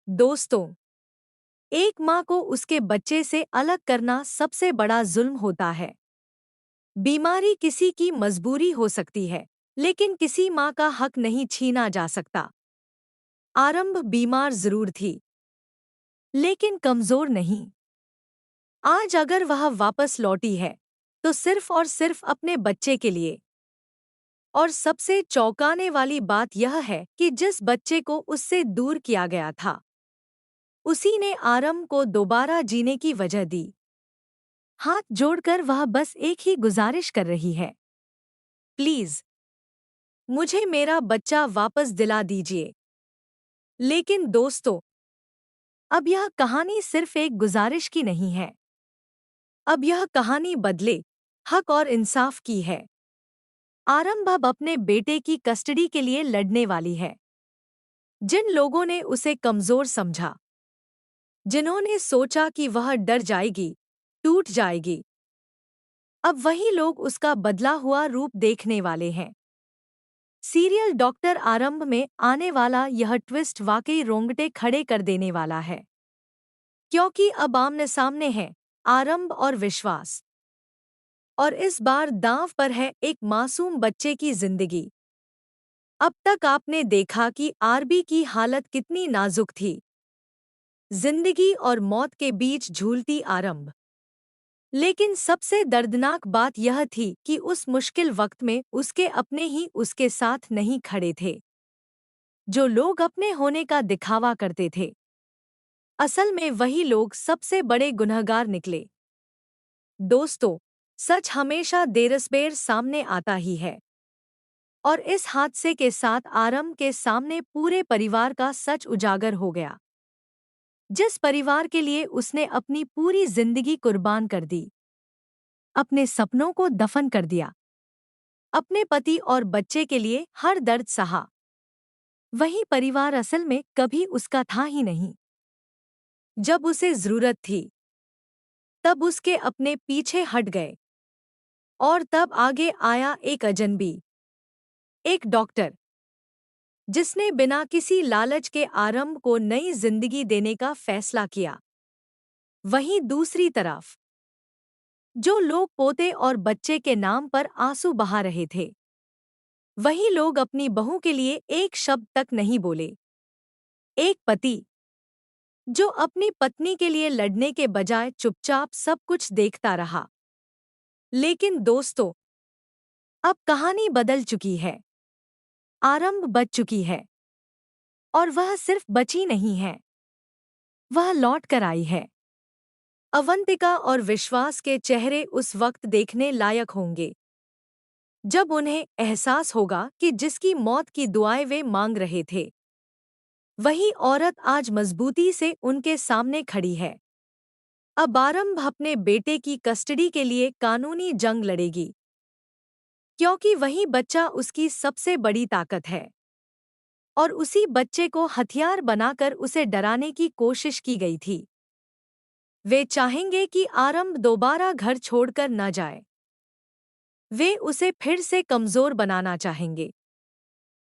दोस्तों, एक माँ को उसके बच्चे से अलग करना सबसे बड़ा जुल्म होता है। बीमारी किसी की मजबूरी हो सकती है, लेकिन किसी माँ का हक नहीं छीना जा सकता। आरंभ बीमार जरूर थी, लेकिन कमजोर नहीं। आज अगर वह वापस लौटी है, तो सिर्फ और सिर्फ अपने बच्चे के लिए। और सबसे चौंकाने वाली बात यह है कि जिस बच्चे को उससे दूर किया गया था, उसी ने आरंभ को दोबारा जीने की वजह दी। हाथ जोड़कर वह बस एक ही गुजारिश कर रही है, प्लीज मुझे मेरा बच्चा वापस दिला दीजिए। लेकिन दोस्तों, अब यह कहानी सिर्फ एक गुजारिश की नहीं है। अब यह कहानी बदले, हक और इंसाफ की है। आरंभ अब अपने बेटे की कस्टडी के लिए लड़ने वाली है। जिन लोगों ने उसे कमजोर समझा, जिन्होंने सोचा कि वह डर जाएगी, टूट जाएगी, अब वही लोग उसका बदला हुआ रूप देखने वाले हैं। सीरियल डॉक्टर आरंभ में आने वाला यह ट्विस्ट वाकई रोंगटे खड़े कर देने वाला है, क्योंकि अब आमने सामने है आरंभ और विश्वास। और इस बार दांव पर है एक मासूम बच्चे की जिंदगी। अब तक आपने देखा कि आरबी की हालत कितनी नाजुक थी, जिंदगी और मौत के बीच झूलती आरंभ। लेकिन सबसे दर्दनाक बात यह थी कि उस मुश्किल वक्त में उसके अपने ही उसके साथ नहीं खड़े थे। जो लोग अपने होने का दिखावा करते थे, असल में वही लोग सबसे बड़े गुनहगार निकले। दोस्तों, सच हमेशा देरसबेर सामने आता ही है। और इस हादसे के साथ आरंभ के सामने पूरे परिवार का सच उजागर हो गया। जिस परिवार के लिए उसने अपनी पूरी जिंदगी कुर्बान कर दी, अपने सपनों को दफन कर दिया, अपने पति और बच्चे के लिए हर दर्द सहा, वही परिवार असल में कभी उसका था ही नहीं। जब उसे जरूरत थी, तब उसके अपने पीछे हट गए। और तब आगे आया एक अजनबी, एक डॉक्टर, जिसने बिना किसी लालच के आरंभ को नई जिंदगी देने का फैसला किया। वहीं दूसरी तरफ जो लोग पोते और बच्चे के नाम पर आंसू बहा रहे थे, वही लोग अपनी बहू के लिए एक शब्द तक नहीं बोले। एक पति जो अपनी पत्नी के लिए लड़ने के बजाय चुपचाप सब कुछ देखता रहा। लेकिन दोस्तों, अब कहानी बदल चुकी है। आरंभ बच चुकी है, और वह सिर्फ बची नहीं है, वह लौट कर आई है। अवंतिका और विश्वास के चेहरे उस वक्त देखने लायक होंगे, जब उन्हें एहसास होगा कि जिसकी मौत की दुआएं वे मांग रहे थे, वही औरत आज मजबूती से उनके सामने खड़ी है। अब आरंभ अपने बेटे की कस्टडी के लिए कानूनी जंग लड़ेगी, क्योंकि वही बच्चा उसकी सबसे बड़ी ताकत है। और उसी बच्चे को हथियार बनाकर उसे डराने की कोशिश की गई थी। वे चाहेंगे कि आरंभ दोबारा घर छोड़कर न जाए। वे उसे फिर से कमजोर बनाना चाहेंगे।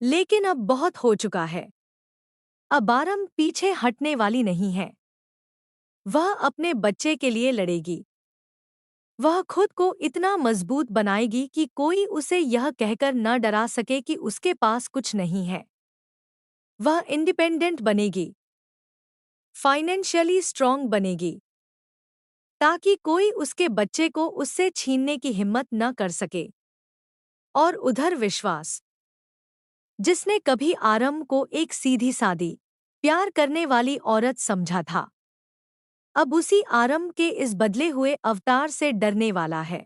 लेकिन अब बहुत हो चुका है। अब आरंभ पीछे हटने वाली नहीं है। वह अपने बच्चे के लिए लड़ेगी। वह खुद को इतना मजबूत बनाएगी कि कोई उसे यह कहकर न डरा सके कि उसके पास कुछ नहीं है। वह इंडिपेंडेंट बनेगी, फाइनेंशियली स्ट्रांग बनेगी, ताकि कोई उसके बच्चे को उससे छीनने की हिम्मत न कर सके। और उधर विश्वास, जिसने कभी आरंभ को एक सीधी सादी, प्यार करने वाली औरत समझा था, अब उसी आरंभ के इस बदले हुए अवतार से डरने वाला है।